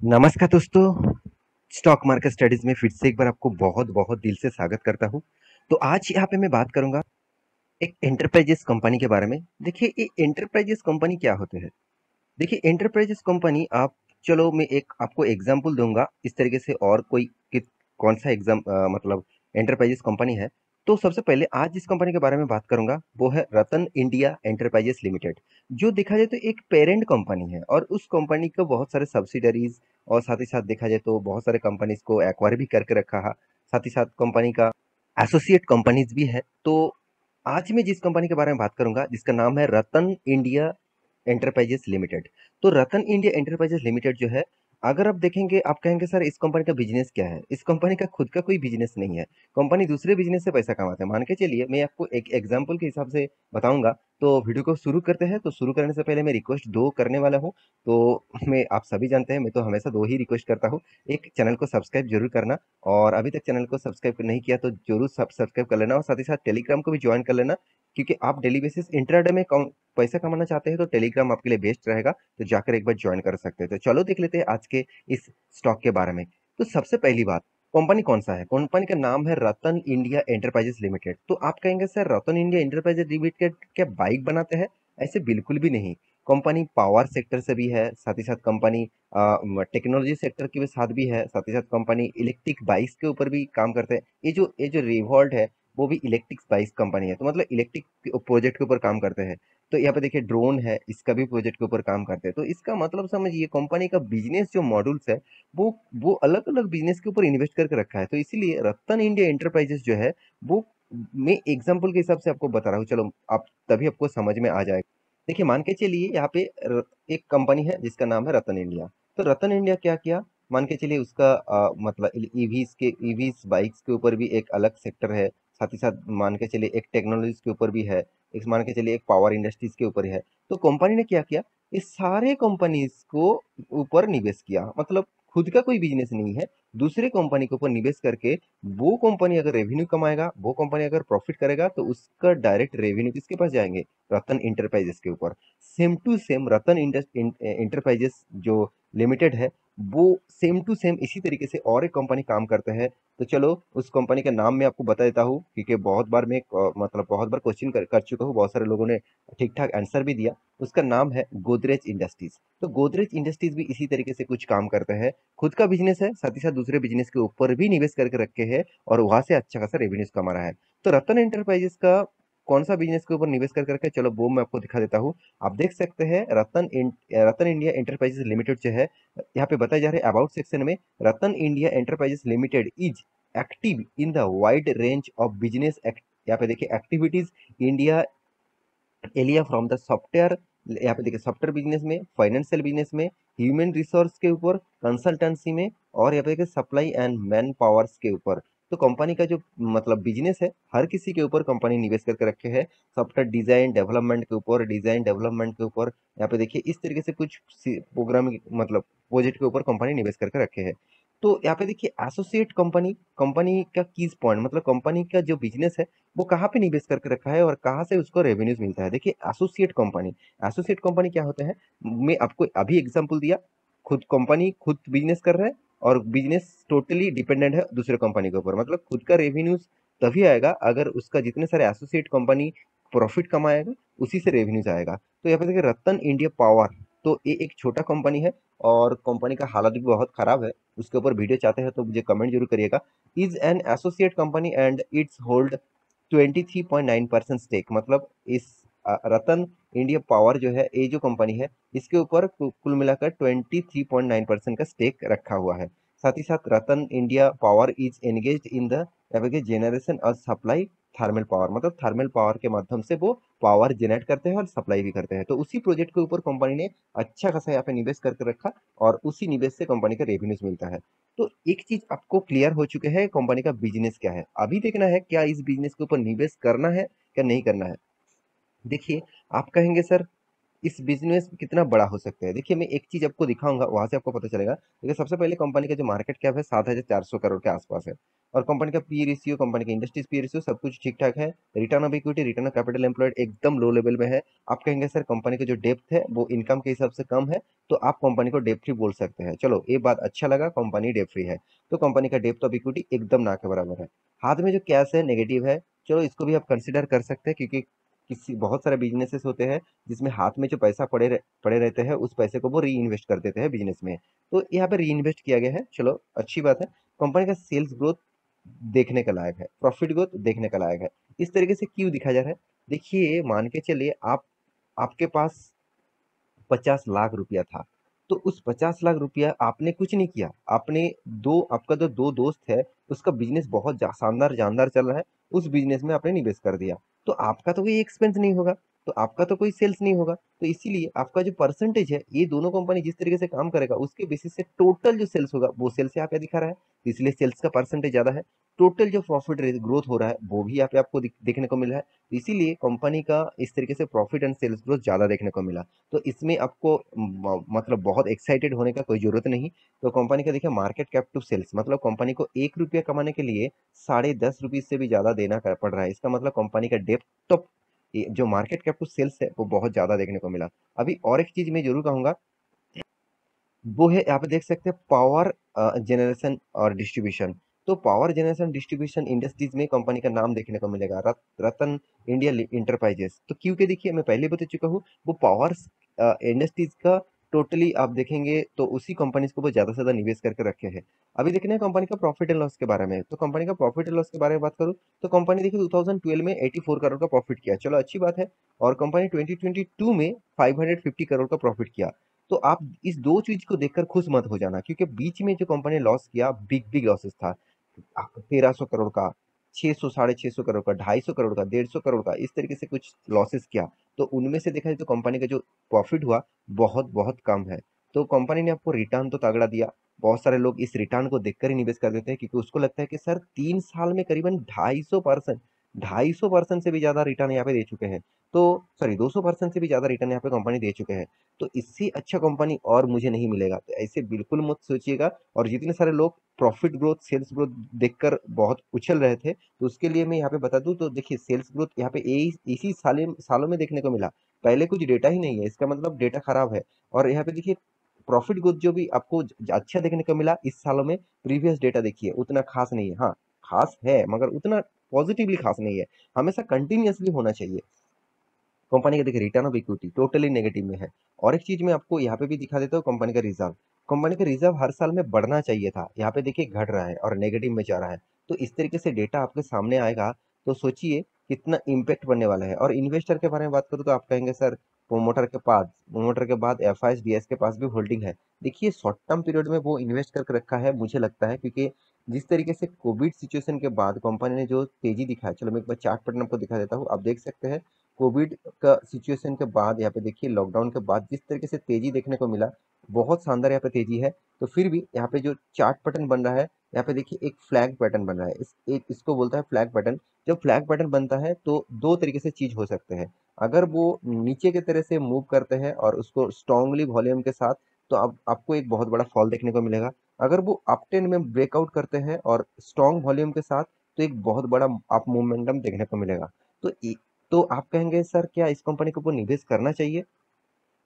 नमस्कार दोस्तों, stock market studies में फिर से एक बार आपको बहुत बहुत दिल से स्वागत करता हूँ। तो आज यहाँ पे मैं बात करूंगा एक एंटरप्राइजेस कंपनी के बारे में। देखिए ये एंटरप्राइजेस कंपनी क्या होते हैं। देखिए एंटरप्राइजेस कंपनी आप, चलो मैं एक आपको एग्जांपल दूंगा इस तरीके से, और कोई कौन सा मतलब एंटरप्राइजेस कंपनी है। तो सबसे पहले आज जिस कंपनी के बारे में बात करूंगा वो है रतन इंडिया एंटरप्राइजेस लिमिटेड। जो देखा जाए तो एक पेरेंट कंपनी है और उस कंपनी को बहुत सारे सब्सिडरीज और साथ ही साथ देखा जाए तो बहुत सारे कंपनीज को एक्वायर भी करके रखा है। साथ ही साथ कंपनी का एसोसिएट कंपनीज भी है। तो आज मैं जिस कंपनी के बारे में बात करूंगा जिसका नाम है रतन इंडिया एंटरप्राइजेस लिमिटेड। तो रतन इंडिया एंटरप्राइजेस लिमिटेड जो है, अगर आप देखेंगे आप कहेंगे सर इस कंपनी का बिजनेस क्या है। इस कंपनी का खुद का कोई बिजनेस नहीं है। कंपनी दूसरे बिजनेस से पैसा कमाते हैं। मान के चलिए मैं आपको एक एग्जांपल के हिसाब से बताऊंगा। तो वीडियो को शुरू करते हैं। तो शुरू करने से पहले मैं रिक्वेस्ट दो करने वाला हूँ। तो मैं, आप सभी जानते हैं मैं तो हमेशा दो ही रिक्वेस्ट करता हूँ। एक, चैनल को सब्सक्राइब जरूर करना, और अभी तक चैनल को सब्सक्राइब नहीं किया तो जरूर सब्सक्राइब कर लेना, और साथ ही साथ टेलीग्राम को भी ज्वाइन कर लेना। क्योंकि आप डेली बेसिस इंट्राडे में पैसा कमाना चाहते हैं तो टेलीग्राम आपके लिए बेस्ट रहेगा। तो जाकर एक बार ज्वाइन कर सकते हैं। तो चलो देख लेते हैं आज के इस स्टॉक के बारे में। तो सबसे पहली बात, कंपनी कौन सा है। कंपनी का नाम है रतन इंडिया एंटरप्राइजेस लिमिटेड। तो आप कहेंगे सर रतन इंडिया एंटरप्राइजेस लिमिटेड क्या बाइक बनाते हैं। ऐसे बिल्कुल भी नहीं। कंपनी पावर सेक्टर से भी है, साथ ही साथ कंपनी टेक्नोलॉजी सेक्टर के भी साथ भी है, साथ ही साथ कंपनी इलेक्ट्रिक बाइक्स के ऊपर भी काम करते हैं। ये जो रिवॉल्ट है वो भी इलेक्ट्रिक बाइक्स कंपनी है। तो मतलब इलेक्ट्रिक प्रोजेक्ट के ऊपर काम करते हैं। तो यहाँ पे देखिए ड्रोन है, इसका भी प्रोजेक्ट के ऊपर काम करते हैं। तो इसका मतलब समझिए कंपनी का बिजनेस जो मॉड्यूल्स है वो वो अलग अलग बिजनेस के ऊपर इन्वेस्ट करके रखा है। तो इसीलिए रतन इंडिया एंटरप्राइजेस जो है वो, मैं एग्जाम्पल के हिसाब से आपको बता रहा हूँ। चलो आप तभी आपको समझ में आ जाएगा। देखिए मान के चलिए यहाँ पे एक कंपनी है जिसका नाम है रतन इंडिया। तो रतन इंडिया क्या किया, मान के चलिए उसका मतलब ईवीज बाइक्स के ऊपर भी एक अलग सेक्टर है। साथ ही साथ मान के चलिए एक टेक्नोलॉजीज के ऊपर भी है। एक मान के चलिए एक पावर इंडस्ट्रीज के ऊपर है। तो कंपनी ने क्या किया, इस सारे कंपनीज को ऊपर निवेश किया। मतलब खुद का कोई बिजनेस नहीं है, दूसरे कंपनी के ऊपर निवेश करके वो कंपनी अगर रेवेन्यू कमाएगा, वो कंपनी अगर प्रॉफिट करेगा तो उसका डायरेक्ट रेवेन्यू किसके पास जाएंगे, रतन इंटरप्राइजेस के ऊपर। Same to same Ratan enterprises जो लिमिटेड है वो सेम टू सेम इसी तरीके से और एक कंपनी काम करते हैं। तो चलो उस कंपनी का नाम मैं आपको बता देता हूँ, क्योंकि बहुत बार मैं मतलब बहुत बार क्वेश्चन कर चुका हूँ, बहुत सारे लोगों ने ठीक ठाक आंसर भी दिया। उसका नाम है गोदरेज इंडस्ट्रीज। तो गोदरेज इंडस्ट्रीज भी इसी तरीके से कुछ काम करते हैं। खुद का बिजनेस है, साथ ही साथ दूसरे बिजनेस के ऊपर भी निवेश करके रखे हैं और वहां से अच्छा खासा रेवेन्यूज कमा रहा है। तो रतन एंटरप्राइजेस का कौन सा बिजनेस के ऊपर निवेश करके रखे, चलो वो मैं आपको दिखा देता हूँ। आप देख सकते हैं रतन इंडिया एंटरप्राइजेस लिमिटेड जो है, यहाँ पे बताया जा रहा है अबाउट सेक्शन में, Ratan India enterprises limited is active in the wide range of business. यहाँ पे देखिए एक्टिविटीज इंडिया एलिया फ्रॉम द सॉफ्टवेयर। यहाँ पे देखिए सॉफ्टवेयर बिजनेस में, फाइनेंशियल बिजनेस में, ह्यूमन रिसोर्स के ऊपर, कंसल्टेंसी में, और यहाँ पे देखिए सप्लाई एंड मैन पावर्स के ऊपर। तो कंपनी का जो मतलब बिजनेस है हर किसी के ऊपर कंपनी निवेश करके रखे हैं। सॉफ्टवेयर डिजाइन डेवलपमेंट के ऊपर, डिजाइन डेवलपमेंट के ऊपर, यहाँ पे देखिए इस तरीके से कुछ प्रोग्रामिंग मतलब प्रोजेक्ट के ऊपर कंपनी निवेश करके रखे हैं। तो यहाँ पे देखिए एसोसिएट कंपनी, कंपनी का कीज पॉइंट मतलब कंपनी का जो बिजनेस है वो कहाँ पे निवेश करके रखा है और कहाँ से उसको रेवेन्यूज मिलता है। देखिए एसोसिएट कंपनी, एसोसिएट कंपनी क्या होते हैं, मैं आपको अभी एग्जांपल दिया। खुद कंपनी खुद बिजनेस कर रहा है और बिजनेस टोटली डिपेंडेंट है दूसरे कंपनी के ऊपर। मतलब खुद का रेवेन्यूज तभी आएगा अगर उसका जितने सारे एसोसिएट कंपनी प्रॉफिट कमाएगा, उसी से रेवेन्यूज आएगा। तो यहाँ पे देखिए रतन इंडिया पावर, तो ये एक छोटा कंपनी है और कंपनी का हालत भी बहुत खराब है। उसके ऊपर वीडियो चाहते हैं तो मुझे कमेंट जरूर करिएगा। Is an associate company and its hold 23.9% stake. मतलब इस रतन इंडिया पावर जो है, ये जो कंपनी है इसके ऊपर कुल मिलाकर 23.9% का स्टेक रखा हुआ है। साथ ही साथ Ratan India power is engaged in the generation और सप्लाई थर्मल पावर। मतलब थर्मल पावर के माध्यम से वो पावर जनरेट करते हैं और सप्लाई भी करते हैं। तो उसी प्रोजेक्ट के ऊपर कंपनी ने अच्छा खासा यहाँ पे निवेश करके रखा और उसी निवेश से कंपनी का रेवेन्यूज मिलता है। तो एक चीज आपको क्लियर हो चुके हैं कंपनी का बिजनेस क्या है। अभी देखना है क्या इस बिजनेस के ऊपर निवेश करना है क्या नहीं करना है। देखिए आप कहेंगे सर इस बिजनेस कितना बड़ा हो सकता है। देखिए मैं एक चीज आपको दिखाऊंगा, वहां से आपको पता चलेगा। देखिए सबसे पहले कंपनी का जो मार्केट कैप है 7,400 करोड़ के आसपास है, और कंपनी का पी रेशियो, कंपनी का इंडस्ट्रीज पी रेशियो सब कुछ ठीक ठाक है। Return of equity, return of capital employed एकदम लो लेवल में है। आप कहेंगे सर कंपनी का जो डेप्थ है वो इनकम के हिसाब से कम है, तो आप कंपनी को डेप्ट फ्री बोल सकते हैं। चलो ये बात अच्छा लगा, कंपनी डेप्ट फ्री है, तो कंपनी का डेप्थ ऑफ इक्विटी एकदम ना के बराबर है। हाथ में जो कैश है नेगेटिव है, चलो इसको भी आप कंसिडर कर सकते हैं, क्योंकि किसी बहुत सारे बिजनेसेस होते हैं जिसमें हाथ में जो पैसा पड़े रहते हैं उस पैसे को वो री इन्वेस्ट कर देते हैं बिजनेस में, तो यहाँ पे री इन्वेस्ट किया गया है, चलो अच्छी बात है। कंपनी का सेल्स ग्रोथ देखने का लायक है, प्रॉफिट ग्रोथ देखने का लायक है। इस तरीके से क्यों दिखा जा रहा है, देखिए मान के चलिए आपके पास 50 लाख रुपया था, तो उस 50 लाख रुपया आपने कुछ नहीं किया, आपने आपका जो दो दोस्त है उसका बिजनेस बहुत शानदार जानदार चल रहा है, उस बिजनेस में आपने निवेश कर दिया, तो आपका तो कोई एक्सपेंस नहीं होगा, तो आपका तो कोई सेल्स नहीं होगा, तो इसीलिए आपका जो परसेंटेज है, ये दोनों कंपनी जिस तरीके से काम करेगा उसके बेसिस से टोटल जो सेल्स होगा वो सेल्स यहाँ पे दिखा रहा है, तो इसलिए सेल्स का परसेंटेज ज्यादा है। टोटल जो प्रॉफिट ग्रोथ हो रहा है वो भी यहाँ पे आपको देखने को मिल रहा है, तो इसीलिए कंपनी का इस तरीके से प्रॉफिट एंड सेल्स ग्रोथ ज्यादा देखने को मिला। तो इसमें आपको मतलब बहुत एक्साइटेड होने का कोई जरूरत नहीं। तो कंपनी का देखिए मार्केट कैप टू सेल्स, मतलब कंपनी को 1 रुपया कमाने के लिए 10.5 रुपये से भी ज्यादा देना पड़ रहा है, इसका मतलब कंपनी का डेप्थ तो जो मार्केट कैप टू सेल्स है वो बहुत ज्यादा देखने को मिला। अभी और एक चीज मैं जरूर कहूंगा, वो है यहाँ पे देख सकते हैं पावर जनरेशन और डिस्ट्रीब्यूशन। तो पावर जनरेशन डिस्ट्रीब्यूशन इंडस्ट्रीज में कंपनी का नाम देखने को मिलेगा, रतन इंडिया इंटरप्राइजेस। तो क्योंकि देखिए मैं पहले बता चुका हूँ, वो पावर इंडस्ट्रीज का टोटली आप देखेंगे तो उसी कंपनीज को वो ज्यादा से ज्यादा निवेश करके रखे हैं। अभी देखना है कंपनी का प्रॉफिट एंड लॉस के बारे में, तो कंपनी का प्रॉफिट एंड लॉस के बारे में बात करूँ तो कंपनी देखिए 2012 में 84 करोड़ का प्रॉफिट किया, चलो अच्छी बात है। और कंपनी 2022 में 550 करोड़ का प्रॉफिट किया। तो आप इस दो चीज को देखकर खुश मत हो जाना, क्योंकि बीच में जो कंपनी ने लॉस किया बिग बिग लॉसेस था, 1300 करोड़ का, 600 650 करोड़ का, 250 करोड़ का, 150 करोड़ का, इस तरीके से कुछ लॉसेस किया। तो उनमें से देखा जाए तो कंपनी का जो प्रॉफिट हुआ बहुत बहुत कम है। तो कंपनी ने आपको रिटर्न तो तगड़ा दिया, बहुत सारे लोग इस रिटर्न को देखकर ही निवेश कर देते हैं, क्योंकि उसको लगता है कि सर 3 साल में करीबन 250%, 250% से भी ज्यादा रिटर्न यहाँ पे दे चुके हैं, तो सॉरी 200% से भी ज्यादा रिटर्न यहाँ पे कंपनी दे चुके हैं, तो इससे अच्छा कंपनी और मुझे नहीं मिलेगा, तो ऐसे बिल्कुल मत सोचिएगा। और जितने सारे लोग प्रॉफिट ग्रोथ सेल्स ग्रोथ देखकर बहुत उछल रहे थे, तो उसके लिए मैं यहाँ पे बता दूं, तो देखिए सेल्स ग्रोथ यहाँ पे इसी सालों में देखने को मिला, पहले कुछ डेटा ही नहीं है, इसका मतलब डेटा खराब है। और यहाँ पे देखिए प्रॉफिट ग्रोथ जो भी आपको अच्छा देखने को मिला इस सालों में, प्रीवियस डेटा देखिए उतना खास नहीं है, हाँ खास है मगर उतना पॉजिटिवली खास नहीं है, हमेशा कंटिन्यूअसली होना चाहिए। कंपनी का देखिए return of equity totally negative में है। और एक चीज मैं आपको यहाँ पे भी दिखा देता हूँ, कंपनी का रिजर्व, कंपनी का रिजर्व हर साल में बढ़ना चाहिए था, यहाँ पे देखिए घट रहा है और नेगेटिव में जा रहा है। तो इस तरीके से डेटा आपके सामने आएगा तो सोचिए कितना इम्पेक्ट बनने वाला है। और इन्वेस्टर के बारे में बात करूँ तो आप कहेंगे सर प्रोमोटर के बाद एफआईएस के पास भी होल्डिंग है। देखिए शॉर्ट टर्म पीरियड में वो इन्वेस्ट करके रखा है मुझे लगता है, क्योंकि जिस तरीके से कोविड सिचुएशन के बाद कंपनी ने जो तेजी दिखाया, चलो मैं एक बार चार्ट पैटर्न आपको दिखा देता हूँ, आप देख सकते हैं कोविड का सिचुएशन के बाद यहाँ पे देखिए लॉकडाउन के बाद जिस तरीके से तेजी देखने को मिला, बहुत शानदार यहाँ पे तेजी है। तो फिर भी यहाँ पे जो चार्ट पैटर्न बन रहा है, यहाँ पे देखिए एक फ्लैग पैटर्न बन रहा है, इसको बोलता है फ्लैग पैटर्न। जब फ्लैग पैटर्न बनता है तो दो तरीके से चीज हो सकते हैं, अगर वो नीचे की तरह से मूव करते हैं और उसको स्ट्रांगली वॉल्यूम के साथ, तो आपको एक बहुत बड़ा फॉल देखने को मिलेगा। अगर वो अप ट्रेंड में ब्रेकआउट करते हैं और स्ट्रॉन्ग वॉल्यूम के साथ, तो एक बहुत बड़ा अप मोमेंटम देखने को मिलेगा। तो तो आप कहेंगे सर क्या इस कंपनी के ऊपर निवेश करना चाहिए।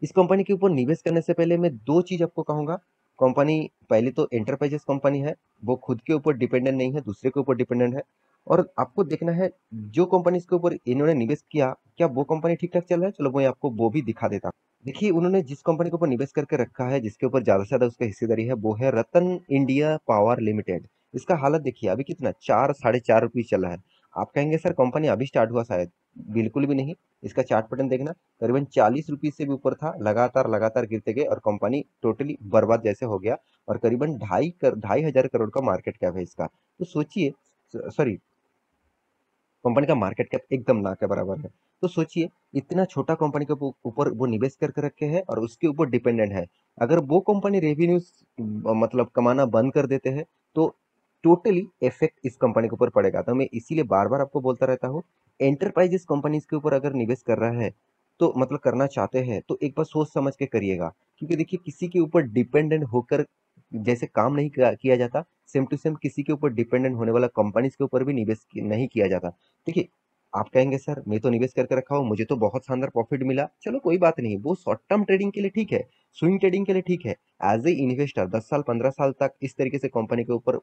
इस कंपनी के ऊपर निवेश करने से पहले मैं दो चीज आपको कहूंगा। कंपनी पहले तो एंटरप्राइजेस कंपनी है, वो खुद के ऊपर डिपेंडेंट नहीं है, दूसरे के ऊपर डिपेंडेंट है। और आपको देखना है जो कंपनी के ऊपर इन्होंने निवेश किया, क्या वो कंपनी ठीक ठाक चल रहा है, चलो मैं आपको वो भी दिखा देता हूँ। देखिए उन्होंने जिस कंपनी के ऊपर निवेश करके रखा है, जिसके ऊपर ज्यादा से ज्यादा उसका हिस्सेदारी है, वो है रतन इंडिया पावर लिमिटेड। इसका हालत देखिए अभी कितना 4 साढ़े 4 रुपये चल रहा है। आप कहेंगे सर कंपनी अभी स्टार्ट हुआ शायद, बिल्कुल भी नहीं। इसका चार्ट पैटर्न देखना, करीबन 40 रुपये से भी ऊपर था, लगातार लगातार गिरते गए और कंपनी टोटली बर्बाद जैसे हो गया। और करीबन 2,500 करोड़ का मार्केट कैप है इसका। तो सोचिए, सॉरी कंपनी का मार्केट कैप एकदम ना के बराबर है। तो सोचिए इतना छोटा कंपनी के ऊपर वो निवेश करके रखे हैं और उसके ऊपर डिपेंडेंट है। अगर वो कंपनी रेवेन्यूज मतलब कमाना बंद कर देते हैं, तो टोटली इफेक्ट इस कंपनी के ऊपर पड़ेगा। तो मैं इसीलिए बार बार आपको बोलता रहता हूँ, एंटरप्राइजेस कंपनीज के ऊपर अगर निवेश कर रहा है तो मतलब करना चाहते हैं तो एक बार सोच समझ के करिएगा, क्योंकि देखिए किसी के ऊपर डिपेंडेंट होकर जैसे काम नहीं किया जाता, सेम टू सेम किसी के ऊपर डिपेंडेंट होने वाला कंपनीज के ऊपर भी निवेश नहीं किया जाता। देखिए, आप कहेंगे सर मैं तो निवेश करके रखा हूँ, मुझे तो बहुत शानदार प्रॉफिट मिला, चलो कोई बात नहीं, वो शॉर्ट टर्म ट्रेडिंग के लिए ठीक है, स्विंग ट्रेडिंग के लिए ठीक है। एज ए इन्वेस्टर 10 साल 15 साल तक इस तरीके से कंपनी के ऊपर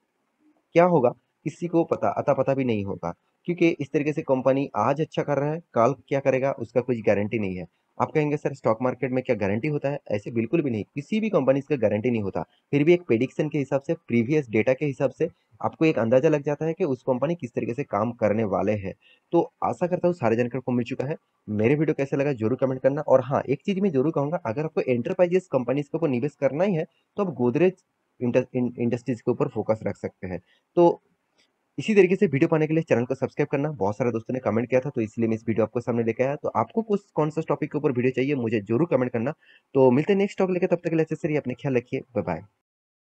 क्या होगा, किसी को पता अता पता भी नहीं होगा, क्योंकि इस तरीके से कंपनी आज अच्छा कर रहा है, कल क्या करेगा उसका कुछ गारंटी नहीं है। आप कहेंगे सर स्टॉक मार्केट में क्या गारंटी होता है? ऐसे बिल्कुल भी नहीं, किसी भी कंपनी का गारंटी नहीं होता। फिर भी एक प्रेडिक्शन के हिसाब से, प्रीवियस डेटा के हिसाब से आपको एक अंदाजा लग जाता है कि उस कंपनी किस तरीके से काम करने वाले हैं। तो आशा करता हूँ सारे जानकारी को मिल चुका है। मेरे वीडियो कैसे लगा जरूर कमेंट करना, और हाँ एक चीज मैं जरूर कहूंगा, अगर आपको एंटरप्राइजेस कंपनीज के ऊपर निवेश करना ही है तो आप गोदरेज इंडस्ट्रीज के ऊपर फोकस रख सकते हैं। तो इसी तरीके से वीडियो पाने के लिए चैनल को सब्सक्राइब करना। बहुत सारे दोस्तों ने कमेंट किया था तो इसलिए मैं इस वीडियो आपको सामने लेके आया। तो आपको कुछ कौन सा टॉपिक के ऊपर वीडियो चाहिए मुझे जरूर कमेंट करना। तो मिलते हैं नेक्स्ट टॉपिक लेकर, तब तक के लिए अच्छे से रहिए, अपने ख्याल रखिए, बाय बाय।